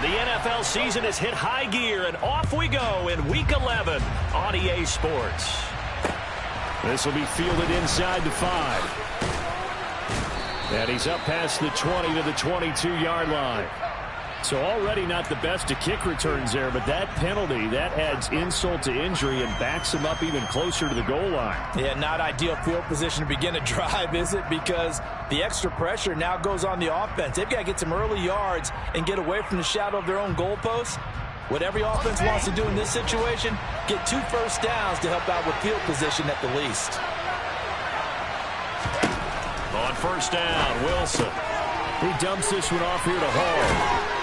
The NFL season has hit high gear, and off we go in Week 11 on EA Sports. This will be fielded inside the 5. And he's up past the 20 to the 22-yard line. So already not the best of kick returns there, but that penalty, that adds insult to injury and backs him up even closer to the goal line. Yeah, not ideal field position to begin a drive, is it? Because the extra pressure now goes on the offense. They've got to get some early yards and get away from the shadow of their own goalposts. What every offense wants to do in this situation, get 2 first downs to help out with field position at the least. On first down, Wilson. He dumps this one off here to Hall.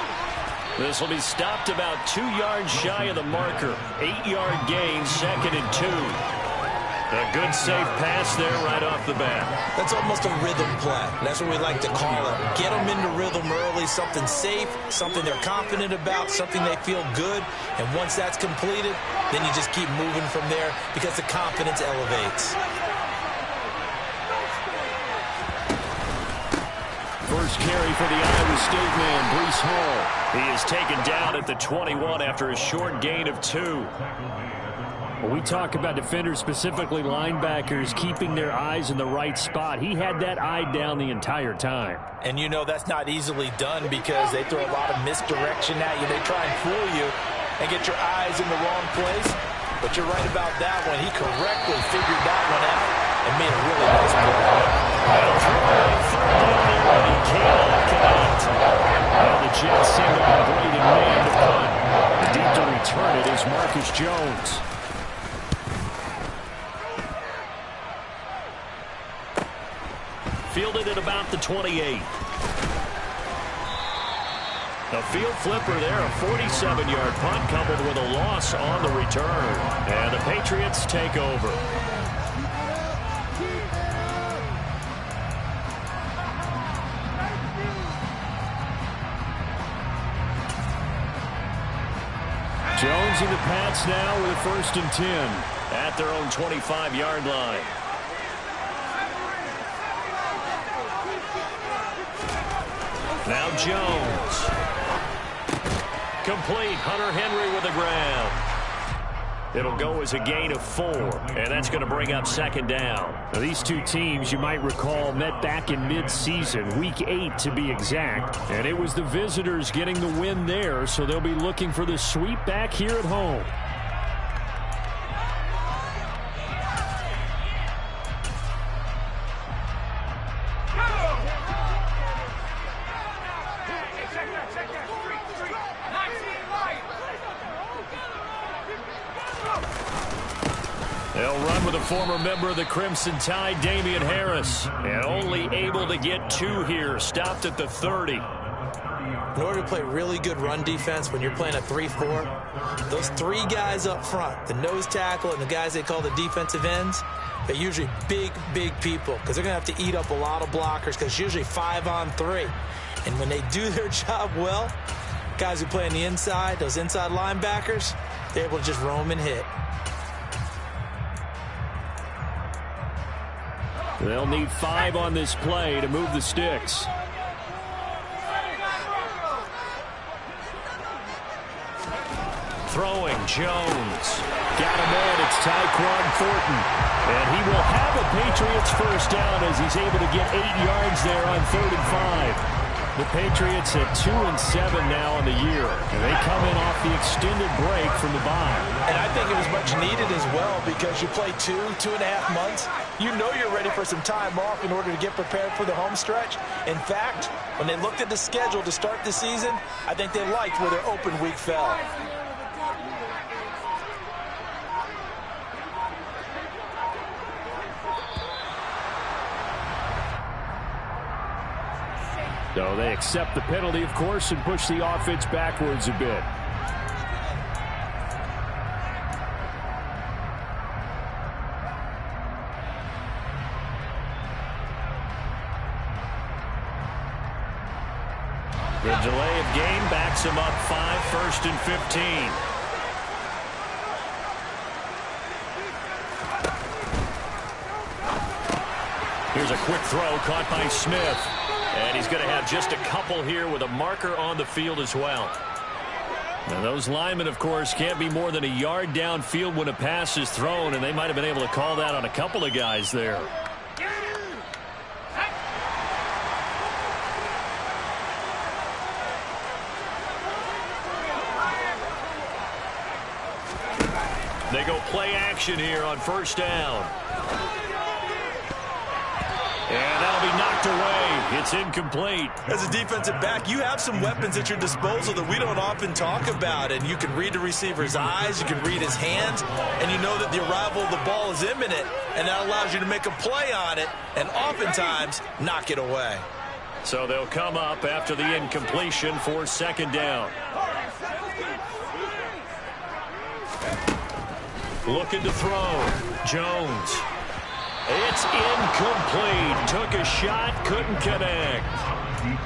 This will be stopped about 2 yards shy of the marker. 8-yard gain, 2nd and 2. A good safe pass there right off the bat. That's almost a rhythm play. That's what we like to call it. Get them into rhythm early, something safe, something they're confident about, something they feel good. And once that's completed, then you just keep moving from there because the confidence elevates. First carry for the Iowa State man, Breece Hall. He is taken down at the 21 after a short gain of 2. When we talk about defenders, specifically linebackers, keeping their eyes in the right spot, he had that eye down the entire time. And you know that's not easily done because they throw a lot of misdirection at you. They try and fool you and get your eyes in the wrong place. But you're right about that one. He correctly figured that one out and made a really nice play. And he cannot connect. Well, the Jets seem to have great in man to punt. Deep to return it is Marcus Jones. Fielded at about the 28. A field flipper there, a 47-yard punt coupled with a loss on the return. And the Patriots take over. Jones in the Pats now with a 1st and 10. At their own 25-yard line. Now Jones. Complete. Hunter Henry with the ground. It'll go as a gain of 4, and that's going to bring up 2nd down. Now, these two teams, you might recall, met back in mid-season, Week 8 to be exact, and it was the visitors getting the win there, so they'll be looking for the sweep back here at home. They'll run with a former member of the Crimson Tide, Damian Harris. And only able to get 2 here, stopped at the 30. In order to play really good run defense when you're playing a 3-4, those 3 guys up front, the nose tackle and the guys they call the defensive ends, they're usually big, big people because they're going to have to eat up a lot of blockers because it's usually 5-on-3. And when they do their job well, guys who play on the inside, those inside linebackers, they're able to just roam and hit. They'll need 5 on this play to move the sticks. Throwing, Jones. Got him in, it's Tyquan Thornton. And he will have a Patriots first down as he's able to get 8 yards there on 3rd and 5. The Patriots at 2-7 now on the year. And they come in off the extended break from the bye. And I think it was much needed as well because you play 2.5 months. You know you're ready for some time off in order to get prepared for the home stretch. In fact, when they looked at the schedule to start the season, I think they liked where their open week fell. So they accept the penalty, of course, and push the offense backwards a bit. The delay of game backs him up 5, 1st and 15. Here's a quick throw caught by Smith. And he's going to have just a couple here with a marker on the field as well. And those linemen, of course, can't be more than a yard downfield when a pass is thrown, and they might have been able to call that on a couple of guys there. They go play action here on first down. And that'll be knocked away. It's incomplete. As a defensive back, you have some weapons at your disposal that we don't often talk about. And you can read the receiver's eyes, you can read his hands, and you know that the arrival of the ball is imminent, and that allows you to make a play on it and oftentimes knock it away. So they'll come up after the incompletion for second down. Looking to throw. Jones. It's incomplete. Took a shot, couldn't connect.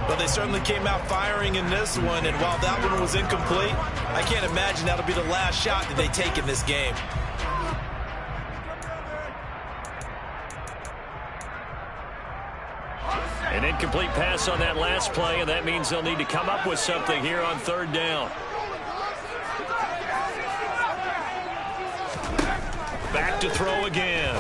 But they certainly came out firing in this one, and while that one was incomplete, I can't imagine that'll be the last shot that they take in this game. An incomplete pass on that last play, and that means they'll need to come up with something here on third down. Back to throw again.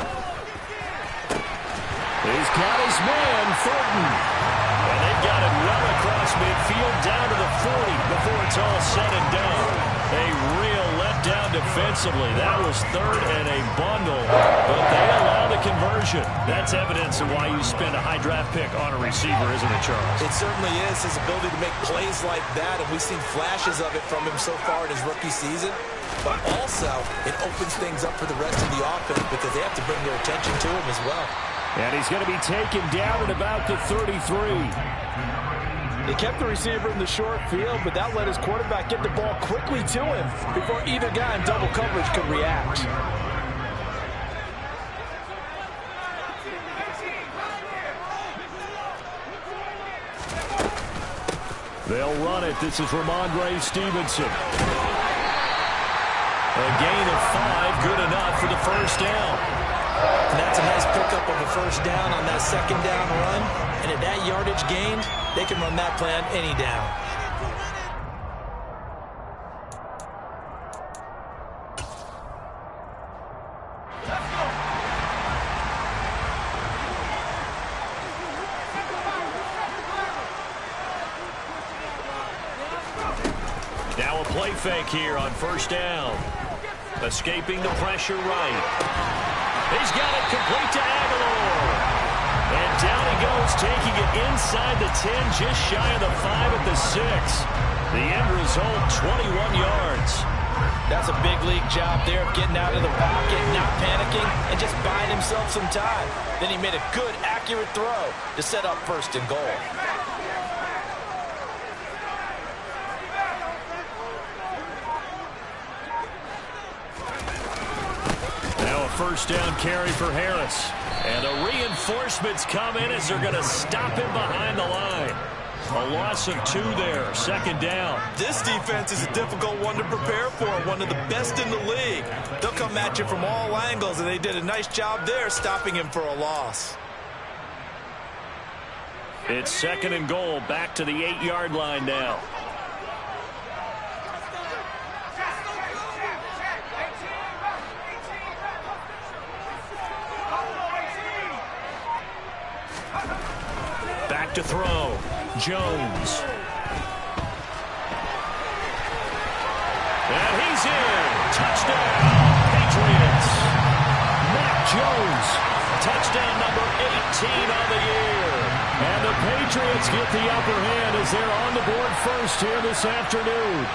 He's got his man, Thornton. And they've got it well across midfield down to the 40 before it's all said and done. A real letdown defensively. That was third and a bundle, but they allow the conversion. That's evidence of why you spend a high draft pick on a receiver, isn't it, Charles? It certainly is, his ability to make plays like that, and we've seen flashes of it from him so far in his rookie season. But also, it opens things up for the rest of the offense because they have to bring their attention to him as well. And he's going to be taken down at about the 33. They kept the receiver in the short field, but that let his quarterback get the ball quickly to him before either guy in double coverage could react. They'll run it. This is Ramondre Stevenson. A gain of 5, good enough for the first down. And that's a nice pickup of a first down on that second down run. And at that yardage gained, they can run that play on any down. Now a play fake here on first down. Escaping the pressure right. He's got it complete to Aguilar. And down he goes, taking it inside the 10, just shy of the 5 at the 6. The end result, 21 yards. That's a big league job there of getting out of the pocket, not panicking, and just buying himself some time. Then he made a good, accurate throw to set up first and goal. First down carry for Harris. And the reinforcements come in as they're going to stop him behind the line. A loss of 2 there, second down. This defense is a difficult one to prepare for, one of the best in the league. They'll come at you from all angles, and they did a nice job there stopping him for a loss. It's second and goal, back to the 8-yard line now. To throw, Jones. And he's in. Touchdown, Patriots. Mac Jones. Touchdown number 18 on the year. And the Patriots get the upper hand as they're on the board first here this afternoon.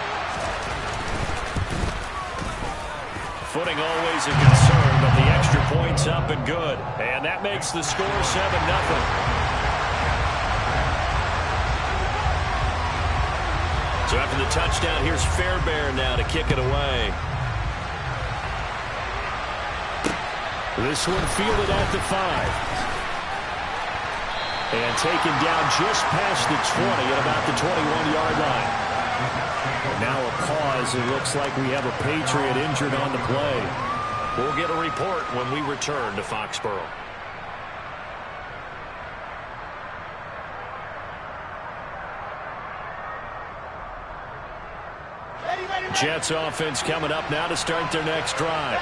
Footing always a concern, but the extra point's up and good. And that makes the score 7-0. So after the touchdown, here's Fairbairn now to kick it away. This one fielded at the 5. And taken down just past the 20 at about the 21-yard line. And now a pause. It looks like we have a Patriot injured on the play. We'll get a report when we return to Foxborough. Ready, Jets offense coming up now to start their next drive.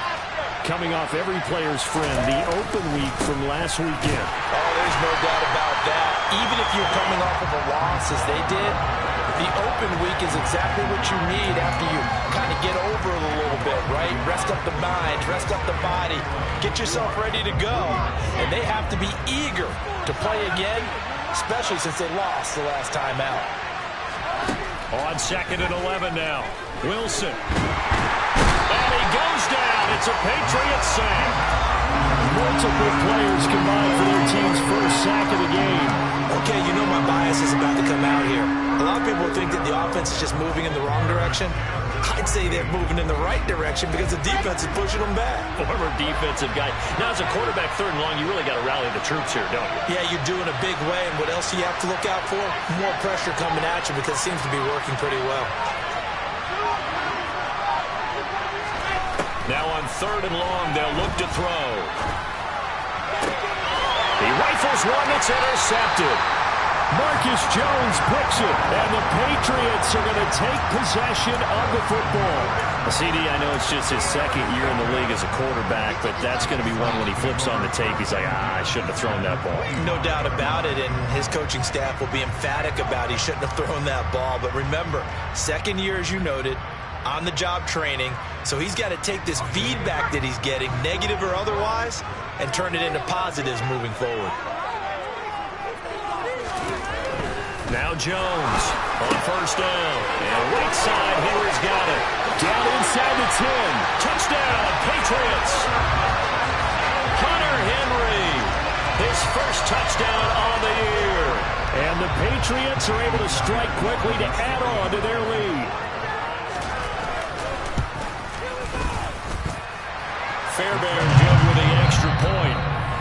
Coming off every player's friend, the open week from last weekend. Oh, there's no doubt about that. Even if you're coming off of a loss as they did, the open week is exactly what you need after you kind of get over it a little bit, right? Rest up the mind, rest up the body, get yourself ready to go. And they have to be eager to play again, especially since they lost the last time out. On 2nd and 11 now. Wilson. And he goes down. It's a Patriots sack. Multiple players combined for their team's first sack of the game. Okay, you know my bias is about to come out here. A lot of people think that the offense is just moving in the wrong direction. I'd say they're moving in the right direction because the defense is pushing them back. Former defensive guy. Now, as a quarterback, 3rd and long, you really got to rally the troops here, don't you? Yeah, you're doing a big way, and what else do you have to look out for? More pressure coming at you because it seems to be working pretty well. Now on 3rd and long, they'll look to throw. He rifles one that's intercepted. Marcus Jones picks it, and the Patriots are going to take possession of the football. CD, I know it's just his 2nd year in the league as a quarterback, but that's going to be one when he flips on the tape. He's like, I shouldn't have thrown that ball. No doubt about it, and his coaching staff will be emphatic about he shouldn't have thrown that ball. But remember, 2nd year, as you noted, on-the-job training, so he's got to take this feedback that he's getting, negative or otherwise, and turn it into positives moving forward. Now Jones on 1st down. And right side, Henry's got it. Down inside the 10. Touchdown, Patriots. Hunter Henry, his first touchdown on the year. And the Patriots are able to strike quickly to add on to their lead. Fairbairn good with the extra point.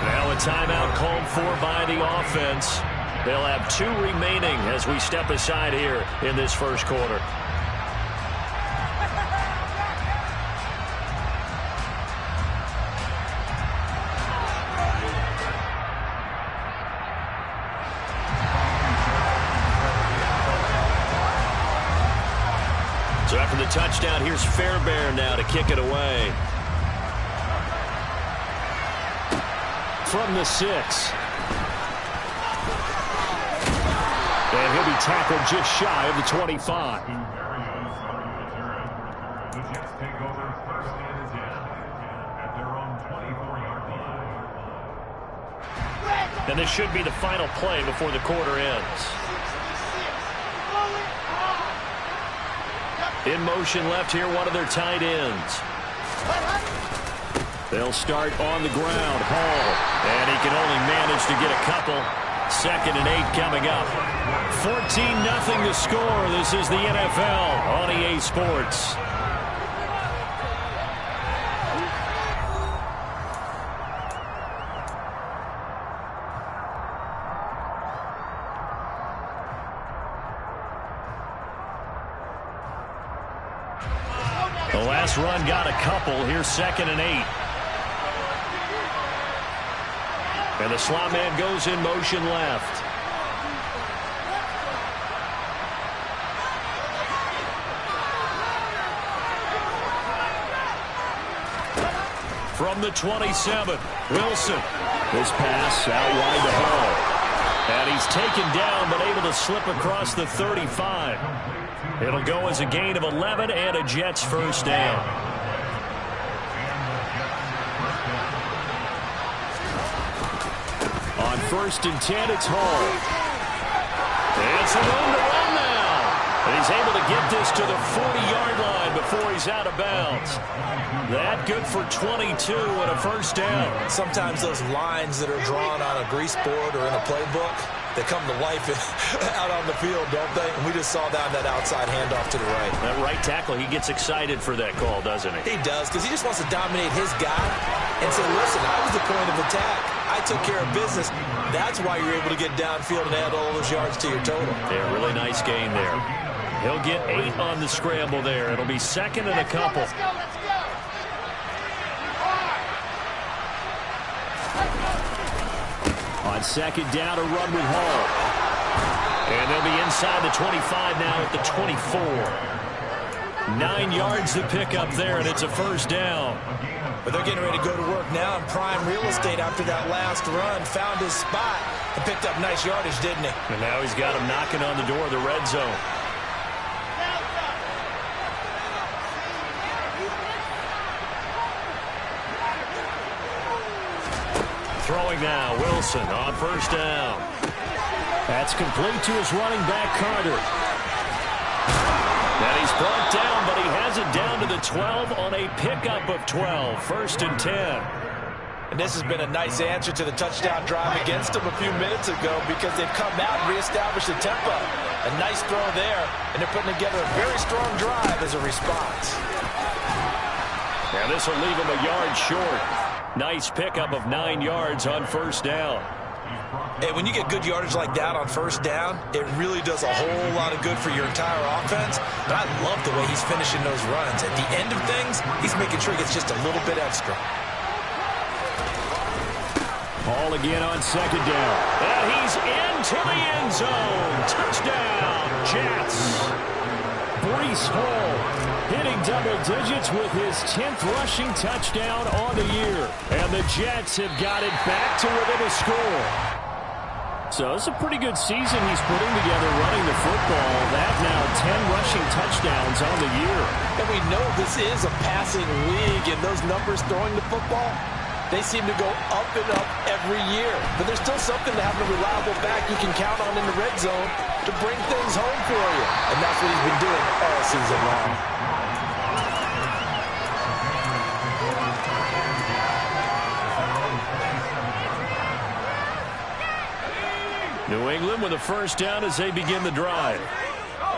Now a timeout called for by the offense. They'll have 2 remaining as we step aside here in this first quarter. So after the touchdown, here's Fairbairn now to kick it away. From the 6. And he'll be tackled just shy of the 25. And this should be the final play before the quarter ends. In motion left here, one of their tight ends. They'll start on the ground. Hall. And he can only manage to get a couple. 2nd and 8 coming up. 14-0 to score. This is the NFL on EA Sports. The last run got a couple. Here's 2nd and 8. And the slot man goes in motion left. From the 27, Wilson. This pass out wide to Hall. And he's taken down but able to slip across the 35. It'll go as a gain of 11 and a Jets first down. On 1st and 10, it's Hall. It's a room to run now. And he's able to get this to the 40-yard line before he's out of bounds. That good for 22 and a first down. Sometimes those lines that are drawn on a grease board or in a playbook, they come to life out on the field, don't they? And we just saw that outside handoff to the right. That right tackle, he gets excited for that call, doesn't he? He does, because he just wants to dominate his guy and say, listen, I was the point of attack. I took care of business. That's why you're able to get downfield and add all those yards to your total. Yeah, really nice gain there. He'll get 8 on the scramble there. It'll be 2nd and a couple. On 2nd down, a run with Hall. And they'll be inside the 25 now at the 24. 9 yards to pick up there, and it's a first down. But they're getting ready to go to work now in prime real estate after that last run. Found his spot and picked up nice yardage, didn't he? And now he's got him knocking on the door of the red zone. Throwing now, Wilson on first down. That's complete to his running back, Carter. And he's brought down, but he has it down to the 12 on a pickup of 12. First and 10. And this has been a nice answer to the touchdown drive against them a few minutes ago because they've come out and reestablished the tempo. A nice throw there, and they're putting together a very strong drive as a response. And this will leave him a yard short. Nice pickup of 9 yards on first down. Hey, when you get good yardage like that on first down, it really does a whole lot of good for your entire offense. But I love the way he's finishing those runs. At the end of things, he's making sure he gets just a little bit extra. Ball again on second down. And he's into the end zone. Touchdown, Jets. Breece Hall hitting double digits with his 10th rushing touchdown on the year. And the Jets have got it back to within a score. So it's a pretty good season he's putting together running the football. That now 10 rushing touchdowns on the year. And we know this is a passing league, and those numbers throwing the football, they seem to go up and up every year. But there's still something to having a reliable back you can count on in the red zone to bring things home for you. And that's what he's been doing all season long. New England with a first down as they begin the drive.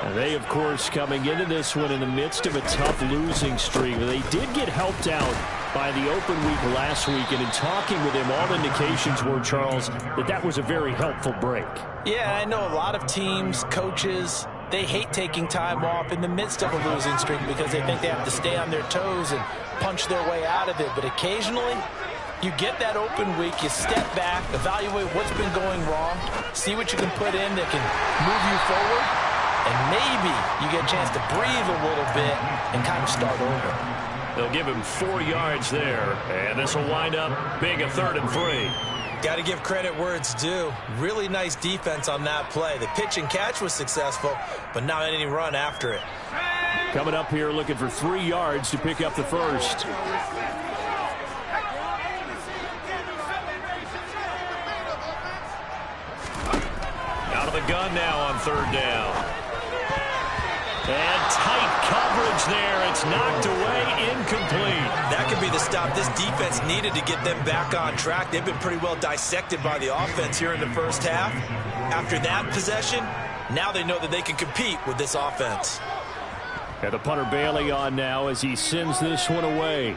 And they, of course, coming into this one in the midst of a tough losing streak. They did get helped out by the open week last week, and in talking with him, all indications were, Charles, that was a very helpful break. Yeah, I know a lot of teams, coaches, they hate taking time off in the midst of a losing streak because they think they have to stay on their toes and punch their way out of it. But occasionally, you get that open week, you step back, evaluate what's been going wrong, see what you can put in that can move you forward, and maybe you get a chance to breathe a little bit and kind of start over. They'll give him 4 yards there, and this will wind up being a 3rd and 3. Got to give credit where it's due. Really nice defense on that play. The pitch and catch was successful, but not any run after it. Coming up here looking for 3 yards to pick up the first. Out of the gun now on 3rd down. And tight coverage there. It's knocked away, incomplete. That could be the stop this defense needed to get them back on track. They've been pretty well dissected by the offense here in the first half. After that possession, now they know that they can compete with this offense. And the punter Bailey on now as he sends this one away.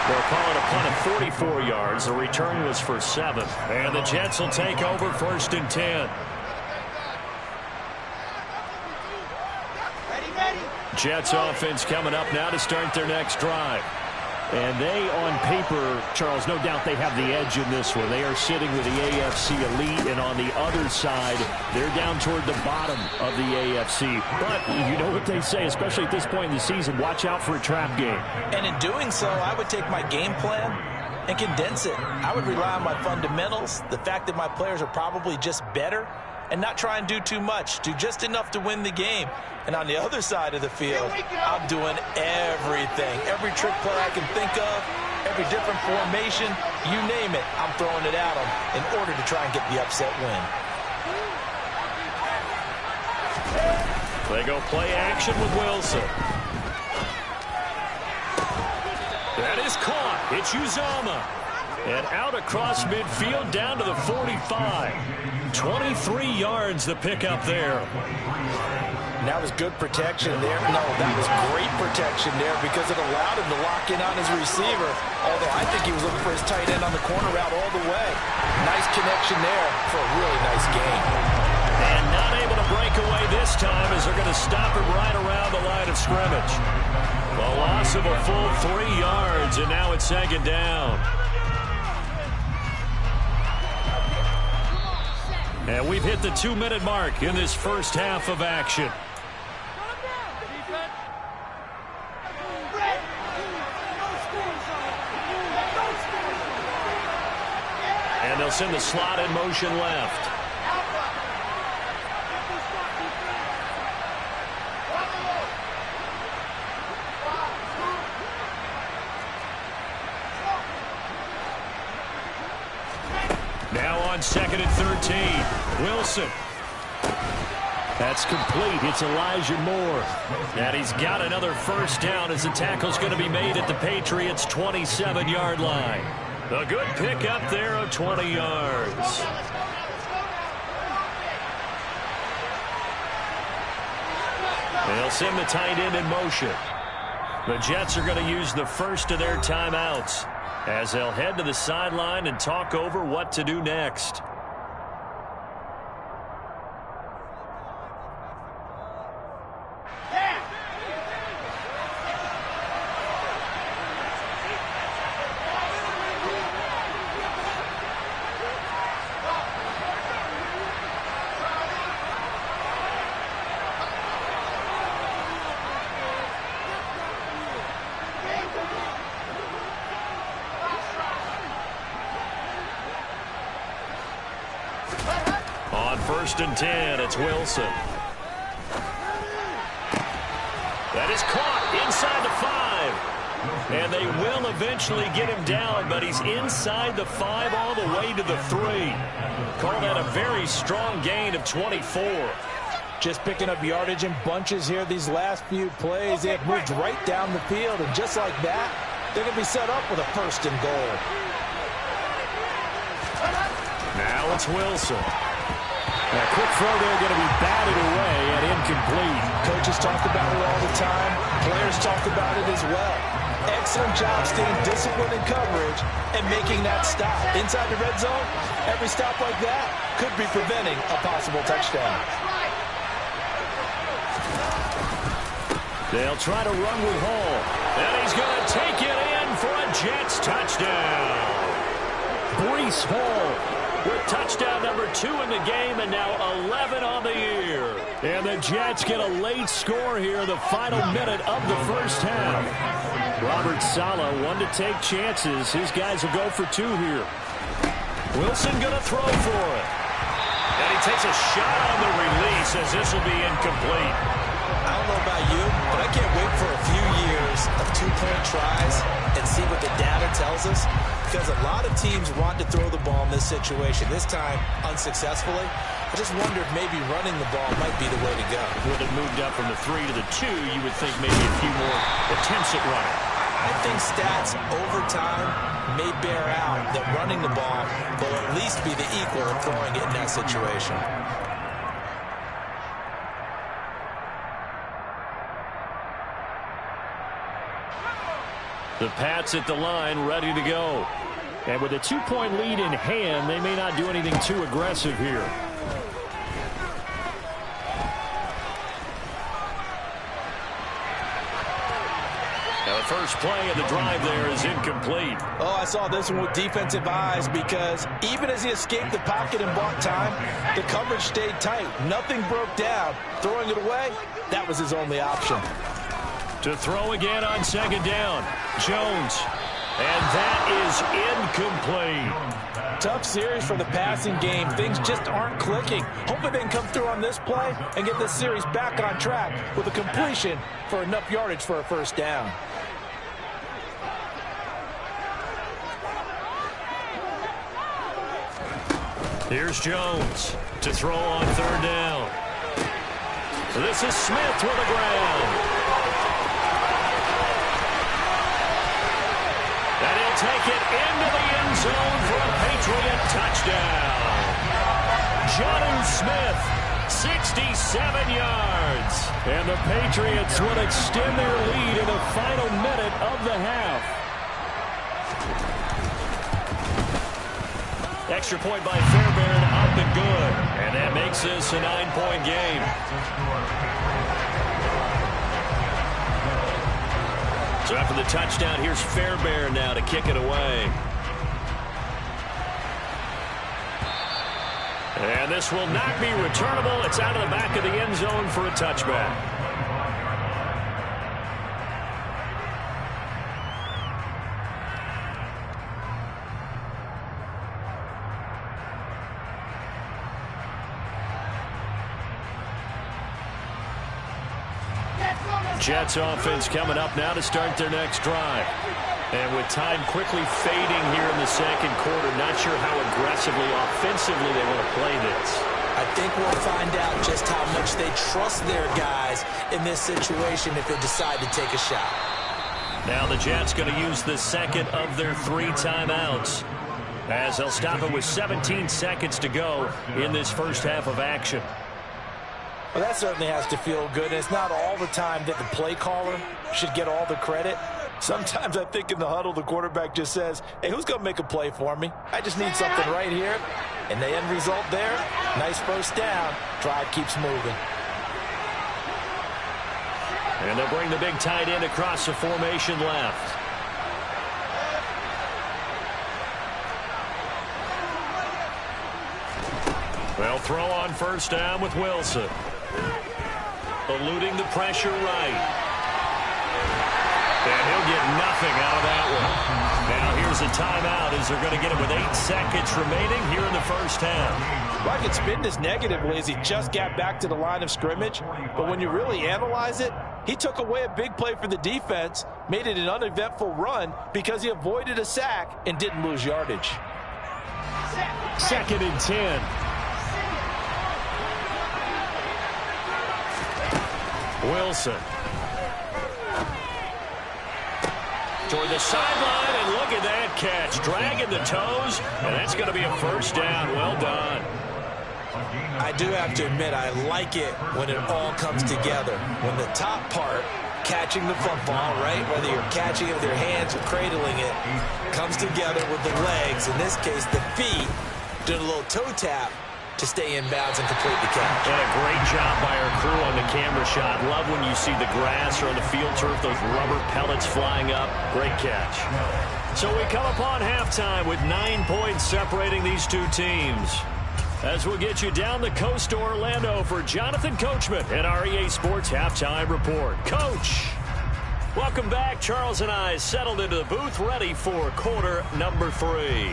They're calling a punt of 44 yards. The return was for 7. And the Jets will take over 1st and 10. Jets offense coming up now to start their next drive. And they, on paper, Charles, no doubt they have the edge in this one. They are sitting with the AFC elite, and on the other side, they're down toward the bottom of the AFC. But you know what they say, especially at this point in the season, watch out for a trap game. And in doing so, I would take my game plan and condense it. I would rely on my fundamentals, the fact that my players are probably just better, and not try and do too much. Do just enough to win the game. And on the other side of the field, I'm doing everything. Every trick play I can think of, every different formation, you name it, I'm throwing it at them in order to try and get the upset win. They go play action with Wilson. That is caught. It's Uzomah. And out across midfield down to the 45. 23 yards the pickup there. And that was good protection there. No, that was great protection there because it allowed him to lock in on his receiver. Although I think he was looking for his tight end on the corner route all the way. Nice connection there for a really nice gain. And not able to break away this time as they're going to stop him right around the line of scrimmage. A loss of a full 3 yards, and now it's 2nd down. And we've hit the 2-minute mark in this first half of action. And they'll send the slot in motion left. Now on 2nd and 13. Wilson. That's complete. It's Elijah Moore. And he's got another first down as the tackle's going to be made at the Patriots' 27-yard line. A good pick up there of 20 yards. They'll send the tight end in motion. The Jets are going to use the first of their timeouts as they'll head to the sideline and talk over what to do next. On 1st and 10, it's Wilson. That is caught inside the 5. And they will eventually get him down, but he's inside the 5 all the way to the 3. Call that a very strong gain of 24. Just picking up yardage in bunches here these last few plays. They have moved right down the field, and just like that, they're going to be set up with a 1st and goal. Now it's Wilson. A quick throw there going to be batted away and incomplete. Coaches talk about it all the time. Players talk about it as well. Excellent job staying disciplined in coverage and making that stop. Inside the red zone, every stop like that could be preventing a possible touchdown. They'll try to run with Hall. And he's going to take it in for a Jets touchdown. Breece Hall with touchdown number 2 in the game, and now 11 on the year. And the Jets get a late score here in the final minute of the first half. Robert Saleh, one to take chances. His guys will go for 2 here. Wilson going to throw for it. And he takes a shot on the release as this will be incomplete. I don't know about you, but I can't wait for a few years of 2-point tries and see what the data tells us, because a lot of teams want to throw the ball in this situation. This time, unsuccessfully. I just wonder if maybe running the ball might be the way to go. With it moved up from the 3 to the 2, you would think maybe a few more attempts at running. I think stats over time may bear out that running the ball will at least be the equal of throwing it in that situation. The Pats at the line, ready to go. And with a 2-point lead in hand, they may not do anything too aggressive here. Now the first play of the drive there is incomplete. Oh, I saw this one with defensive eyes, because even as he escaped the pocket and bought time, the coverage stayed tight. Nothing broke down. Throwing it away, that was his only option. To throw again on 2nd down, Jones. And that is incomplete. Tough series for the passing game. Things just aren't clicking. Hoping they can come through on this play and get this series back on track with a completion for enough yardage for a first down. Here's Jones to throw on 3rd down. This is Smith with the ground. And he'll take it into the end zone for a Patriot touchdown. Jonnu Smith, 67 yards. And the Patriots will extend their lead in the final minute of the half. Extra point by Fairbairn, up and good. And that makes this a 9-point game. So after the touchdown, here's Fairbairn now to kick it away. And this will not be returnable. It's out of the back of the end zone for a touchback. Jets offense coming up now to start their next drive. And with time quickly fading here in the second quarter, not sure how aggressively, offensively they want to play this. I think we'll find out just how much they trust their guys in this situation if they decide to take a shot. Now the Jets going to use the second of their 3 timeouts, as they'll stop it with 17 seconds to go in this first half of action. Well, that certainly has to feel good. And it's not all the time that the play caller should get all the credit. Sometimes I think in the huddle, the quarterback just says, hey, who's going to make a play for me? I just need something right here. And the end result there, nice first down. Drive keeps moving. And they'll bring the big tight end across the formation left. They'll throw on first down with Wilson. Eluding the pressure right. And he'll get nothing out of that one. Now here's a timeout as they're going to get it with 8 seconds remaining here in the first half. Well, I could spin this negatively as he just got back to the line of scrimmage. But when you really analyze it, he took away a big play for the defense, made it an uneventful run because he avoided a sack and didn't lose yardage. 2nd and 10. Wilson. Toward the sideline, and look at that catch. Dragging the toes, and that's going to be a first down. Well done. I do have to admit, I like it when it all comes together. When the top part, catching the football, right, whether you're catching it with your hands or cradling it, comes together with the legs, in this case the feet, doing a little toe tap to stay in bounds and complete the catch. And a great job by our crew on the camera shot. Love when you see the grass or on the field turf, those rubber pellets flying up. Great catch. So we come upon halftime with 9 points separating these two teams. As we'll get you down the coast to Orlando for Jonathan Coachman and our EA Sports Halftime Report. Coach, welcome back. Charles and I settled into the booth ready for quarter number 3.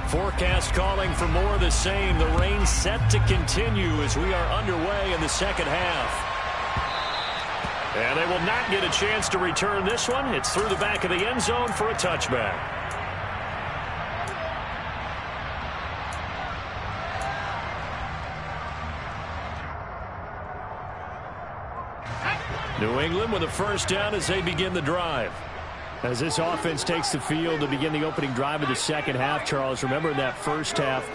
Forecast calling for more of the same. The rain set to continue as we are underway in the second half. And they will not get a chance to return this one. It's through the back of the end zone for a touchback. New England with a first down as they begin the drive. As this offense takes the field to begin the opening drive of the second half, Charles, remember in that first half,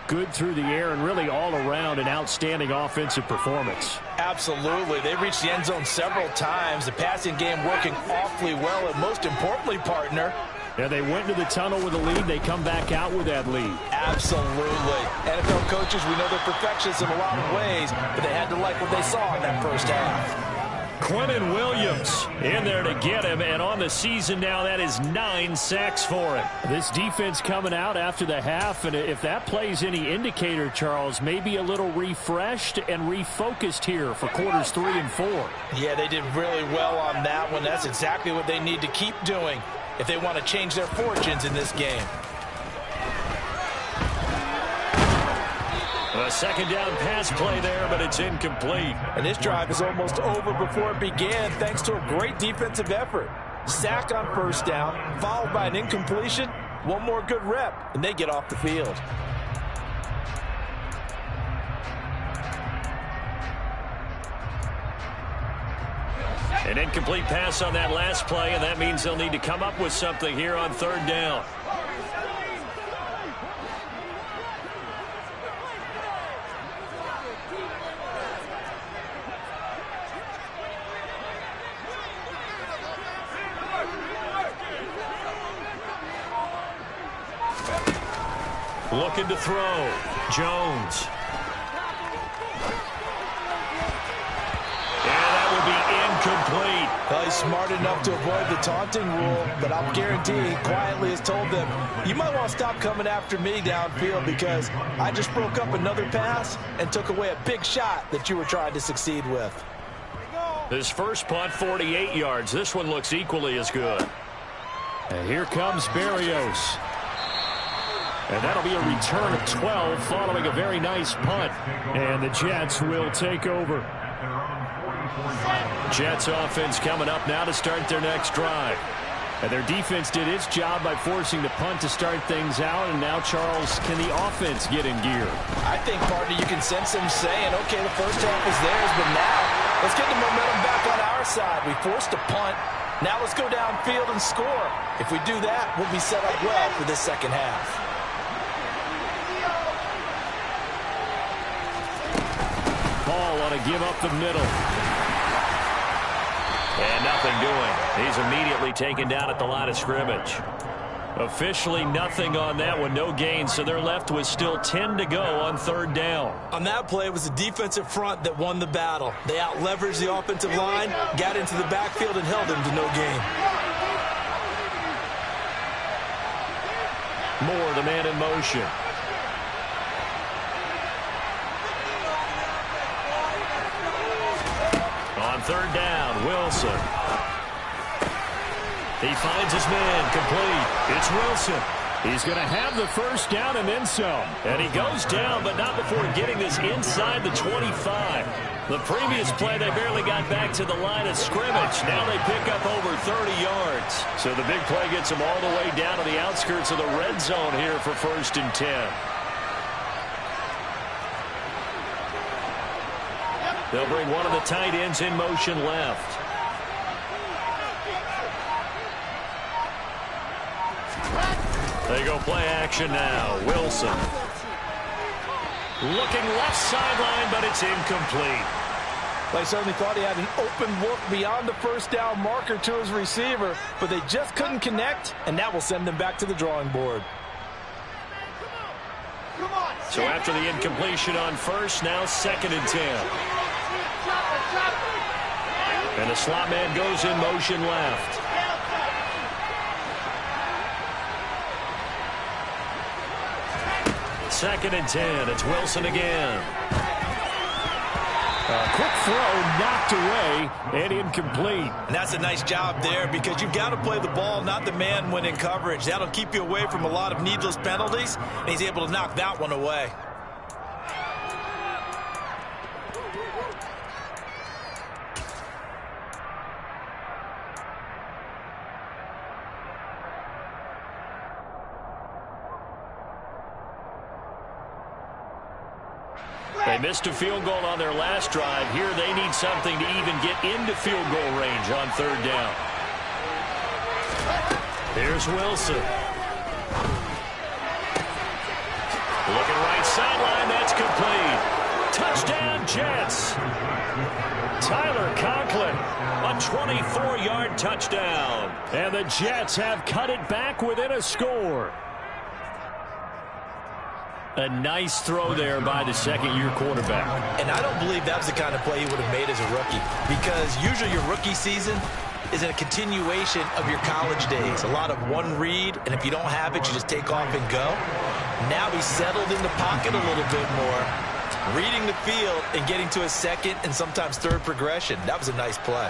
good through the air and really all around an outstanding offensive performance. Absolutely. They reached the end zone several times. The passing game working awfully well, and most importantly, partner, yeah, they went to the tunnel with a lead. They come back out with that lead. Absolutely. NFL coaches, we know they're perfectionists in a lot of ways, but they had to like what they saw in that first half. Quentin Williams in there to get him, and on the season now, that is 9 sacks for him. This defense coming out after the half, and if that plays any indicator, Charles, maybe a little refreshed and refocused here for quarters 3 and 4. Yeah, they did really well on that one. That's exactly what they need to keep doing if they want to change their fortunes in this game. A second down pass play there, but it's incomplete. And this drive is almost over before it began thanks to a great defensive effort. Sack on first down, followed by an incompletion. One more good rep, and they get off the field. An incomplete pass on that last play, and that means they'll need to come up with something here on third down. Looking to throw. Jones. And that will be incomplete. Well, he smart enough to avoid the taunting rule, but I'll guarantee he quietly has told them, you might want to stop coming after me downfield because I just broke up another pass and took away a big shot that you were trying to succeed with. His first punt, 48 yards. This one looks equally as good. And here comes Berrios. And that'll be a return of 12 following a very nice punt. And the Jets will take over. Jets offense coming up now to start their next drive. And their defense did its job by forcing the punt to start things out. And now, Charles, can the offense get in gear? I think, partner, you can sense them saying, okay, the first half was theirs, but now let's get the momentum back on our side. We forced a punt. Now let's go downfield and score. If we do that, we'll be set up well for this second half. Ball on to give up the middle. And nothing doing. He's immediately taken down at the line of scrimmage. Officially nothing on that one, no gain, so they're left with still 10 to go on third down. On that play, it was the defensive front that won the battle. They out-leveraged the offensive line, got into the backfield, and held them to no gain. Moore, the man in motion. On third down, Wilson. He finds his man, complete. It's Wilson. He's going to have the first down and then some. And he goes down, but not before getting this inside the 25. The previous play, they barely got back to the line of scrimmage. Now they pick up over 30 yards. So the big play gets them all the way down to the outskirts of the red zone here for 1st and 10. They'll bring one of the tight ends in motion left. They go play action now. Wilson. Looking left sideline, but it's incomplete. They certainly thought he had an open look beyond the first down marker to his receiver, but they just couldn't connect, and that will send them back to the drawing board. So after the incompletion on first, now 2nd and 10. And the slot man goes in motion left. Second and 10. It's Wilson again. A quick throw knocked away and incomplete. And that's a nice job there because you've got to play the ball, not the man when in coverage. That'll keep you away from a lot of needless penalties, and he's able to knock that one away. They missed a field goal on their last drive. Here they need something to even get into field goal range on third down. Here's Wilson. Looking right sideline. That's complete. Touchdown, Jets. Tyler Conklin, a 24-yard touchdown. And the Jets have cut it back within a score. A nice throw there by the second-year quarterback. And I don't believe that was the kind of play he would have made as a rookie because usually your rookie season is a continuation of your college days. A lot of one read, and if you don't have it, you just take off and go. Now he's settled in the pocket a little bit more, reading the field and getting to a second and sometimes third progression. That was a nice play.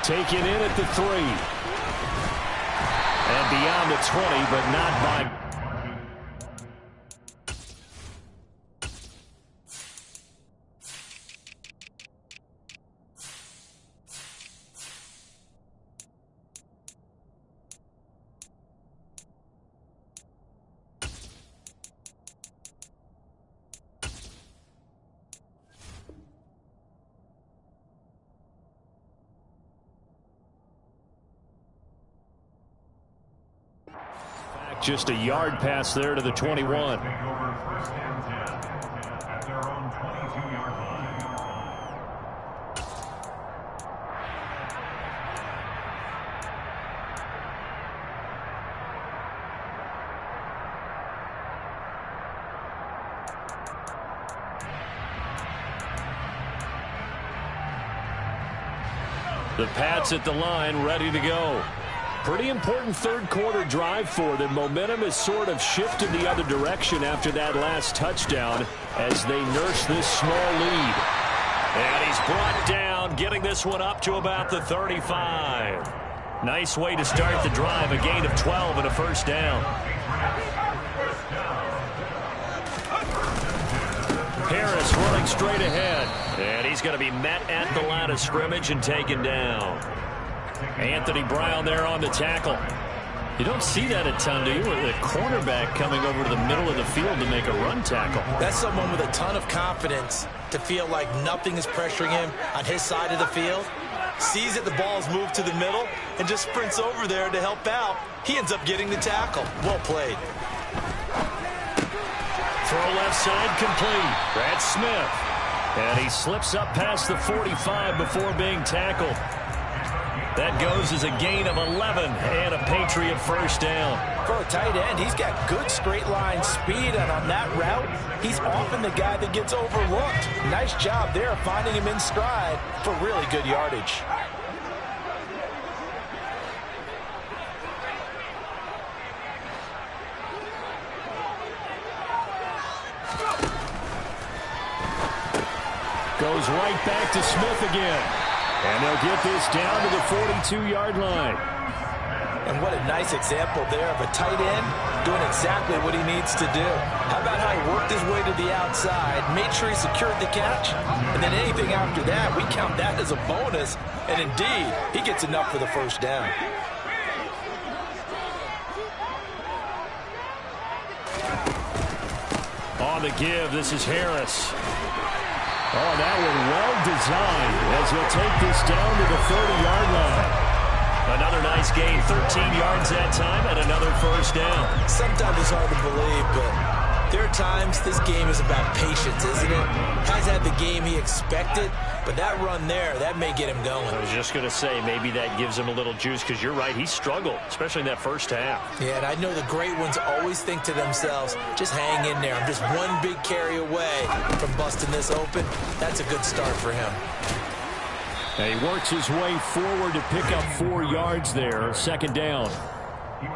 Taken in at the 3. And beyond the 20, but not by... Just a yard pass there to the 21. The Pats at the line, ready to go. Pretty important third quarter drive for them. Momentum has sort of shifted the other direction after that last touchdown as they nurse this small lead. And he's brought down, getting this one up to about the 35. Nice way to start the drive, a gain of 12 and a first down. Harris running straight ahead. And he's going to be met at the line of scrimmage and taken down. Anthony Brown there on the tackle. You don't see that a ton, do you? The cornerback coming over to the middle of the field to make a run tackle. That's someone with a ton of confidence to feel like nothing is pressuring him on his side of the field. Sees that the ball's moved to the middle and just sprints over there to help out. He ends up getting the tackle. Well played. Throw left side complete. Brad Smith. And he slips up past the 45 before being tackled. That goes as a gain of 11 and a Patriot first down. For a tight end, he's got good straight line speed, and on that route, he's often the guy that gets overlooked. Nice job there finding him in stride for really good yardage. Goes right back to Smith again. And they'll get this down to the 42-yard line. And what a nice example there of a tight end doing exactly what he needs to do. How about how he worked his way to the outside, made sure he secured the catch, and then anything after that, we count that as a bonus. And indeed, he gets enough for the first down. On the give, this is Harris. Oh, that one well designed as he'll take this down to the 30-yard line. Another nice gain, 13 yards that time, and another first down. Sometimes it's hard to believe, but there are times this game is about patience, isn't it? Has had the game he expected, but that run there, that may get him going. I was just going to say, maybe that gives him a little juice, because you're right, he struggled, especially in that first half. Yeah, and I know the great ones always think to themselves, just hang in there. I'm just one big carry away from busting this open. That's a good start for him. And he works his way forward to pick up 4 yards there, second down.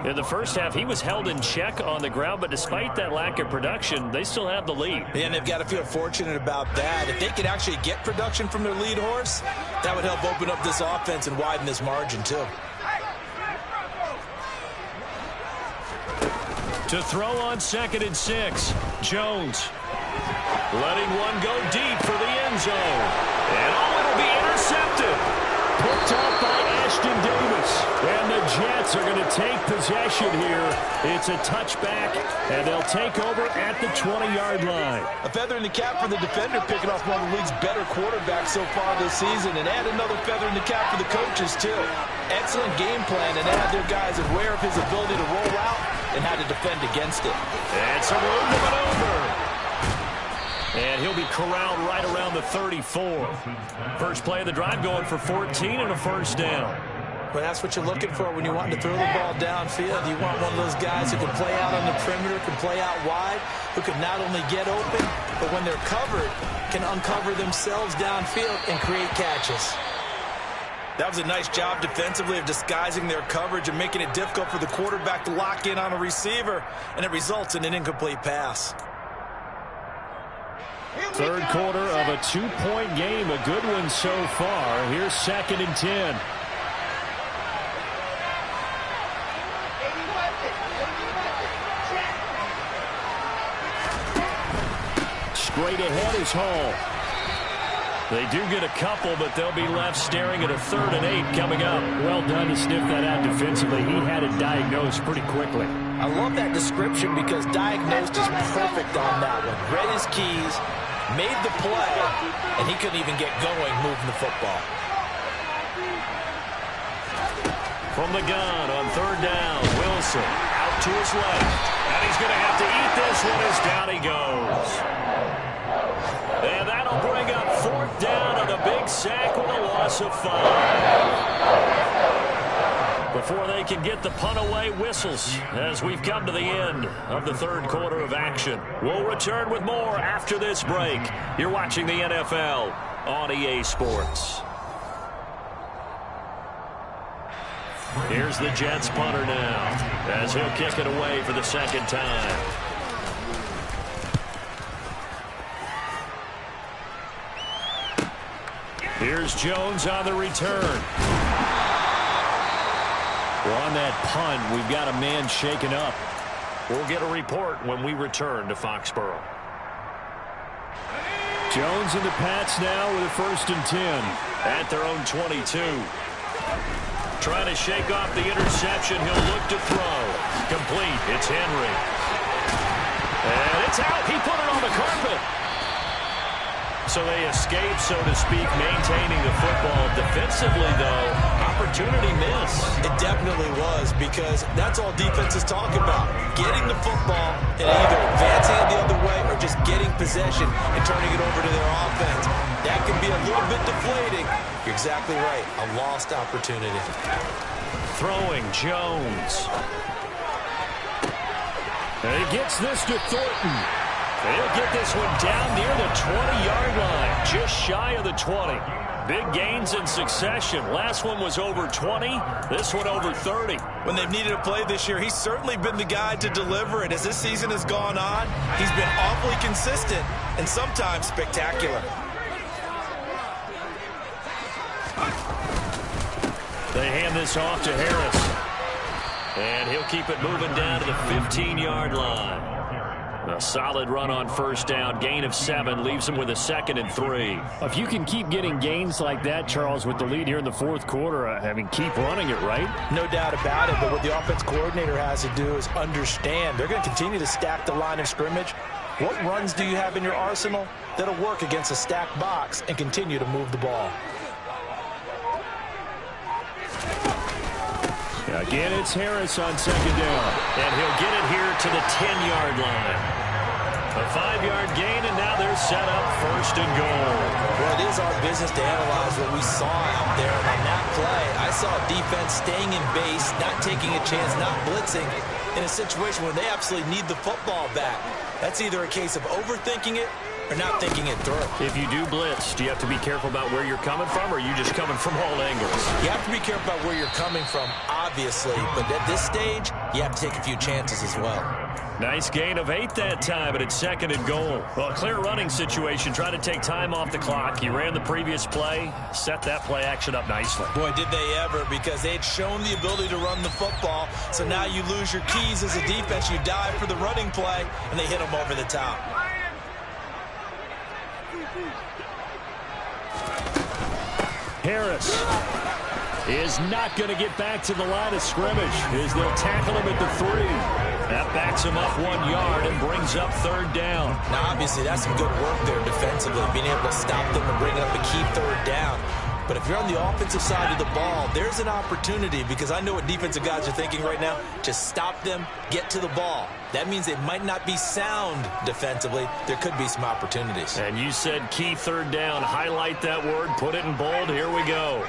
In the first half, he was held in check on the ground, but despite that lack of production, they still have the lead. And they've got to feel fortunate about that. If they could actually get production from their lead horse, that would help open up this offense and widen this margin, too. To throw on 2nd and 6, Jones. Letting one go deep for the end zone. And it'll be intercepted. Picked up by Ashton Davis. And the Jets are going to take possession here. It's a touchback, and they'll take over at the 20-yard line. A feather in the cap for the defender, picking off one of the league's better quarterbacks so far this season, and add another feather in the cap for the coaches, too. Excellent game plan, and they have their guys aware of his ability to roll out and how to defend against it. And some room to maneuver. And he'll be corralled right around the 34. First play of the drive going for 14 and a first down. Well, that's what you're looking for when you want to throw the ball downfield. You want one of those guys who can play out on the perimeter, can play out wide, who can not only get open, but when they're covered, can uncover themselves downfield and create catches. That was a nice job defensively of disguising their coverage and making it difficult for the quarterback to lock in on a receiver, and it results in an incomplete pass. Third quarter of a 2-point game, a good one so far. Here's 2nd and 10. Straight ahead is Hall. They do get a couple, but they'll be left staring at a 3rd and 8 coming up. Well done to sniff that out defensively. He had it diagnosed pretty quickly. I love that description because diagnosed is perfect on that one. Read his keys, made the play, and he couldn't even get going moving the football. From the gun on 3rd down, Wilson out to his left. And he's going to have to eat this one as down he goes. And that'll bring up 4th down on the big sack with a loss of 5. Before they can get the punt away, whistles as we've come to the end of the 3rd quarter of action. We'll return with more after this break. You're watching the NFL on EA Sports. Here's the Jets punter now, as he'll kick it away for the second time. Here's Jones on the return. Well, on that punt, we've got a man shaken up. We'll get a report when we return to Foxborough. Jones and the Pats now with a 1st and 10. At their own 22. Trying to shake off the interception. He'll look to throw. Complete. It's Henry. And it's out. He put it on the carpet. So they escape, so to speak, maintaining the football. Defensively, though, opportunity miss. It definitely was, because that's all defenses talk about. Getting the football and either advancing it the other way or just getting possession and turning it over to their offense. That can be a little bit deflating. You're exactly right. A lost opportunity. Throwing Jones. And he gets this to Thornton. He'll get this one down near the 20-yard line, just shy of the 20. Big gains in succession. Last one was over 20. This one over 30. When they've needed a play this year, he's certainly been the guy to deliver it. As this season has gone on, he's been awfully consistent and sometimes spectacular. They hand this off to Harris. And he'll keep it moving down to the 15-yard line. A solid run on 1st down. Gain of 7 leaves him with a 2nd and 3. If you can keep getting gains like that, Charles, with the lead here in the 4th quarter, keep running it, right? No doubt about it, but what the offense coordinator has to do is understand they're going to continue to stack the line of scrimmage. What runs do you have in your arsenal that'll work against a stacked box and continue to move the ball? Again, it's Harris on 2nd down. And he'll get it here to the 10-yard line. A 5-yard gain, and now they're set up 1st and goal. Well, it is our business to analyze what we saw out there. And on that play, I saw defense staying in base, not taking a chance, not blitzing, in a situation where they absolutely need the football back. That's either a case of overthinking it or not thinking it through. If you do blitz, do you have to be careful about where you're coming from, or are you just coming from all angles? You have to be careful about where you're coming from, obviously, but at this stage, you have to take a few chances as well. Nice gain of 8 that time, but it's 2nd and goal. Well, a clear running situation, trying to take time off the clock. He ran the previous play, set that play action up nicely. Boy, did they ever, because they had shown the ability to run the football, so now you lose your keys as a defense. You dive for the running play, and they hit them over the top. Harris is not going to get back to the line of scrimmage as they'll tackle him at the 3. That backs him up 1 yard and brings up 3rd down. Now, obviously, that's some good work there defensively, being able to stop them and bring up a key 3rd down. But if you're on the offensive side of the ball, there's an opportunity, because I know what defensive guys are thinking right now. Just stop them, get to the ball. That means they might not be sound defensively. There could be some opportunities. And you said key 3rd down. Highlight that word, put it in bold. Here we go.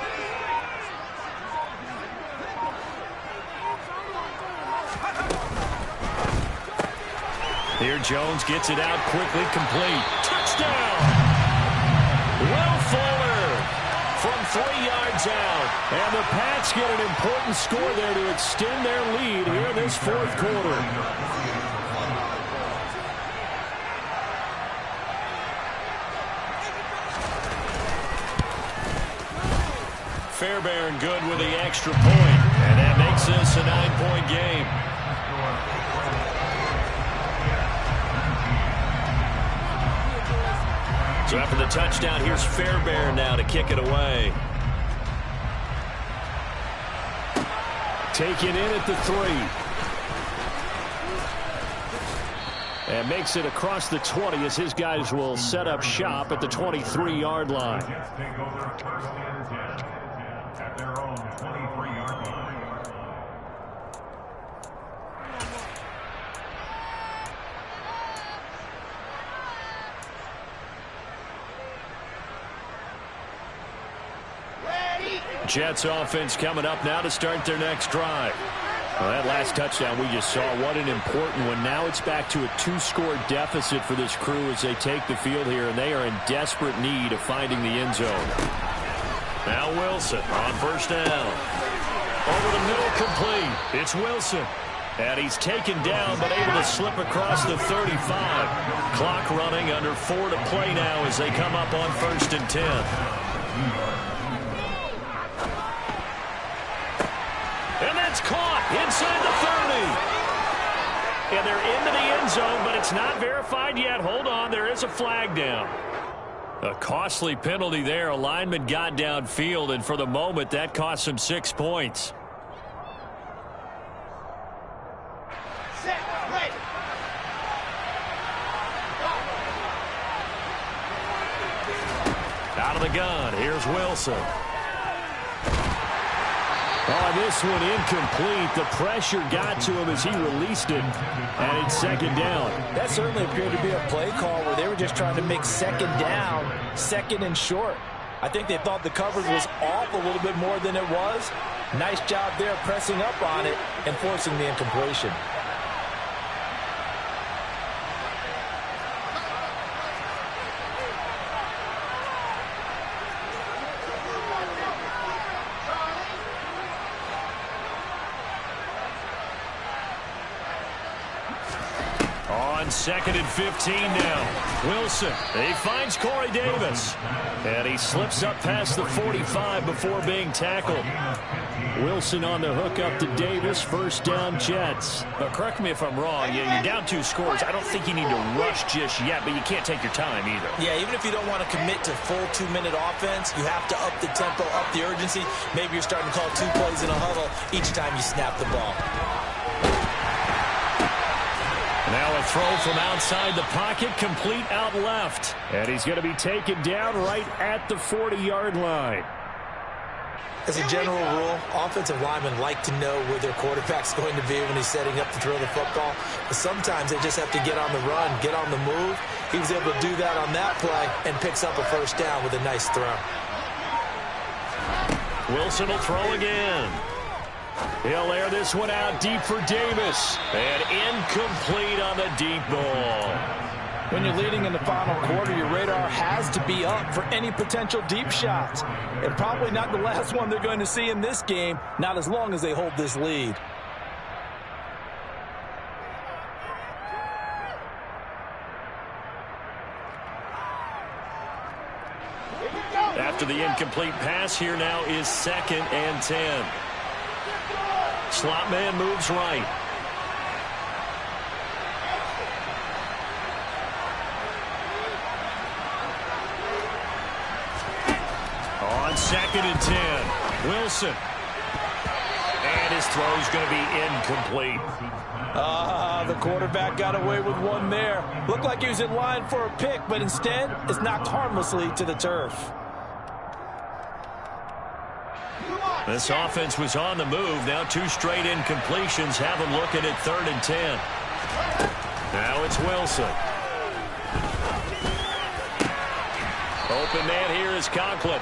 Here Jones gets it out quickly, complete. Touchdown! Will Fuller from 3 yards out. And the Pats get an important score there to extend their lead here in this 4th quarter. Fairbairn good with the extra point, and that makes this a 9-point game. So after the touchdown, here's Fairbairn now to kick it away. Taken in at the 3. And makes it across the 20 as his guys will set up shop at the 23-yard line. Jets offense coming up now to start their next drive. Well, that last touchdown we just saw, what an important one. Now it's back to a 2-score deficit for this crew as they take the field here, and they are in desperate need of finding the end zone. Now Wilson on 1st down. Over the middle, complete. It's Wilson. And he's taken down, but able to slip across the 35. Clock running, under 4 to play now as they come up on 1st and 10. And that's caught inside the 30. And they're into the end zone, but it's not verified yet. Hold on, there is a flag down. A costly penalty there. A lineman got downfield, and for the moment, that cost him 6 points. Out of the gun, here's Wilson. Oh, this one incomplete. The pressure got to him as he released it, and it's 2nd down. That certainly appeared to be a play call where they were just trying to make 2nd down, 2nd and short. I think they thought the coverage was off a little bit more than it was. Nice job there pressing up on it and forcing the incompletion. On 2nd and 15 now. Wilson, he finds Corey Davis. And he slips up past the 45 before being tackled. Wilson on the hook up to Davis. 1st down, Jets. Correct me if I'm wrong. You're down 2 scores. I don't think you need to rush just yet, but you can't take your time either. Yeah, even if you don't want to commit to full 2-minute offense, you have to up the tempo, up the urgency. Maybe you're starting to call 2 plays in a huddle each time you snap the ball. Now a throw from outside the pocket, complete out left. And he's going to be taken down right at the 40-yard line. As a general rule, offensive linemen like to know where their quarterback's going to be when he's setting up to throw the football. But sometimes they just have to get on the run, get on the move. He was able to do that on that play and picks up a 1st down with a nice throw. Wilson will throw again. He'll air this one out deep for Davis. And incomplete on the deep ball. When you're leading in the final quarter, your radar has to be up for any potential deep shots. And probably not the last one they're going to see in this game, not as long as they hold this lead. After the incomplete pass, here now is 2nd and 10. Slot man moves right. On 2nd and 10, Wilson. And his throw's going to be incomplete. The quarterback got away with one there. Looked like he was in line for a pick, but instead it's knocked harmlessly to the turf. This offense was on the move. Now 2 straight incompletions have them looking at 3rd and 10. Now it's Wilson. Open man here is Conklin.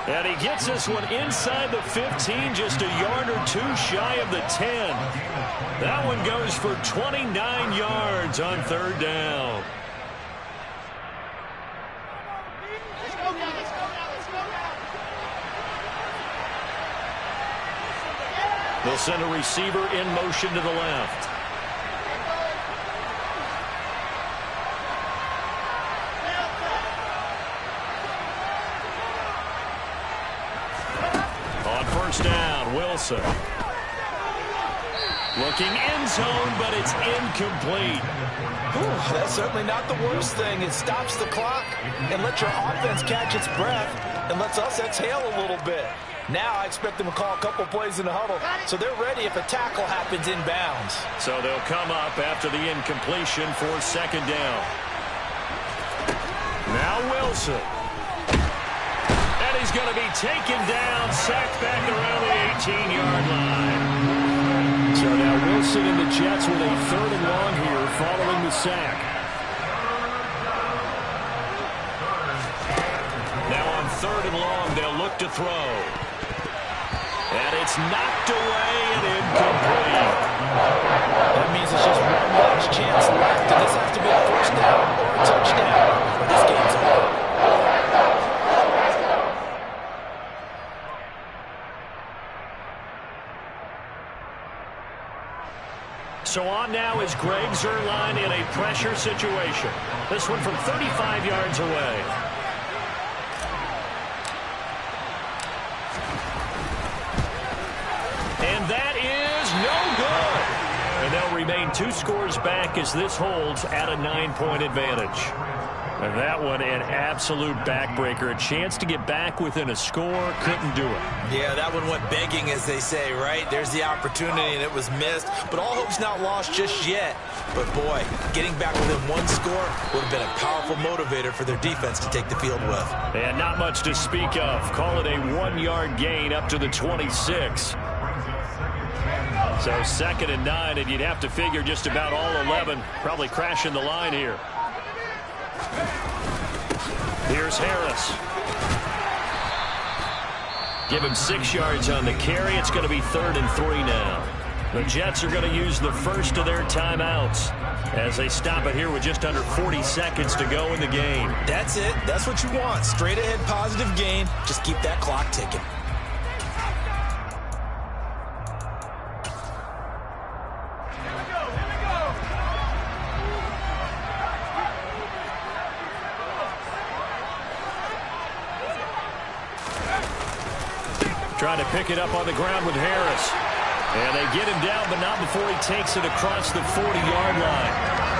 And he gets this one inside the 15, just a yard or 2 shy of the 10. That one goes for 29 yards on 3rd down. They'll send a receiver in motion to the left. On 1st down, Wilson. Looking end zone, but it's incomplete. That's certainly not the worst thing. It stops the clock and lets your offense catch its breath and lets us exhale a little bit. Now I expect them to call a couple plays in the huddle, so they're ready if a tackle happens inbounds. So they'll come up after the incompletion for 2nd down. Now Wilson. And he's going to be taken down, sacked back around the 18-yard line. So now Wilson and the Jets with a 3rd and long here following the sack. Now on 3rd and long, they'll look to throw. And it's knocked away and incomplete. That means it's just one last chance left, and this has to be a 1st down or a touchdown, or this game's over. So on now is Greg Zuerlein in a pressure situation. This one from 35 yards away. And that is no good. And they'll remain 2 scores back as this holds at a 9-point advantage. And that one, an absolute backbreaker. A chance to get back within a score, couldn't do it. Yeah, that one went begging, as they say, right? There's the opportunity, and it was missed. But all hope's not lost just yet. But, boy, getting back within 1 score would have been a powerful motivator for their defense to take the field with. And not much to speak of. Call it a 1-yard gain up to the 26. So 2nd and 9, and you'd have to figure just about all 11 probably crashing the line here. Here's Harris. Give him 6 yards on the carry. It's going to be 3rd and 3 now. The Jets are going to use the first of their timeouts as they stop it here with just under 40 seconds to go in the game. That's it. That's what you want. Straight ahead positive gain. Just keep that clock ticking. Trying to pick it up on the ground with Harris. And they get him down, but not before he takes it across the 40-yard line.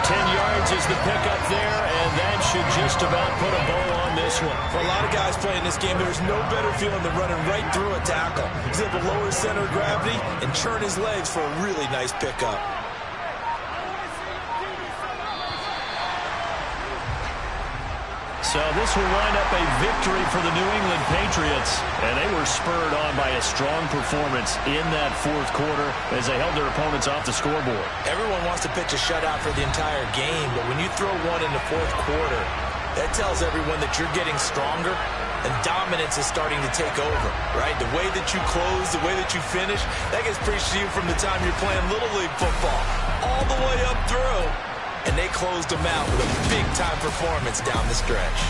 10 yards is the pickup there, and that should just about put a bow on this one. For a lot of guys playing this game, there's no better feeling than running right through a tackle. He's able to lower his center of gravity and churn his legs for a really nice pickup. So this will wind up a victory for the New England Patriots. And they were spurred on by a strong performance in that 4th quarter as they held their opponents off the scoreboard. Everyone wants to pitch a shutout for the entire game, but when you throw one in the 4th quarter, that tells everyone that you're getting stronger and dominance is starting to take over, right? The way that you close, the way that you finish, that gets preached to you from the time you're playing Little League football all the way up through. And they closed them out with a big-time performance down the stretch.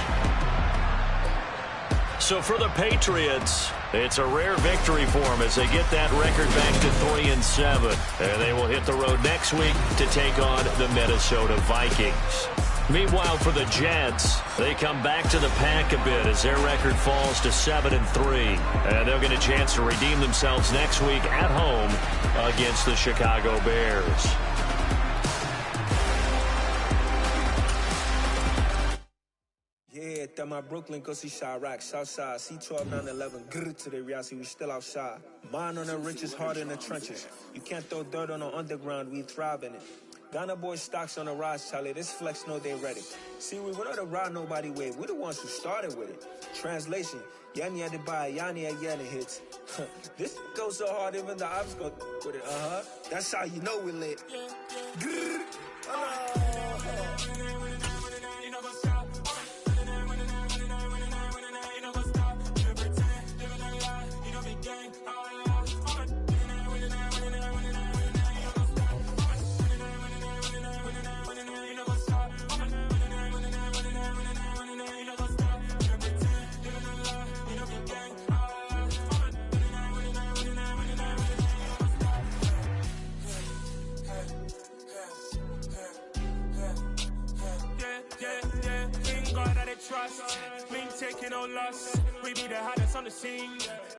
So for the Patriots, it's a rare victory for them as they get that record back to 3-7. And they will hit the road next week to take on the Minnesota Vikings. Meanwhile, for the Jets, they come back to the pack a bit as their record falls to 7-3. And they'll get a chance to redeem themselves next week at home against the Chicago Bears. Yeah, that my Brooklyn, go see Chirac, Southside, C12, 911, grrr to the reality, we still outside. Mine on the riches, hard in the trenches. You can't throw dirt on the underground, we thrive in it. Ghana boys stocks on the rise, Charlie, this flex know they ready. See, we not the ride nobody wave, we the ones who started with it. Translation, Yanni had to buy, Yanni again hits. This goes so hard, even the ops go with it, That's how you know we lit. Grrr. Trust, me taking no loss. We be the hottest on the scene.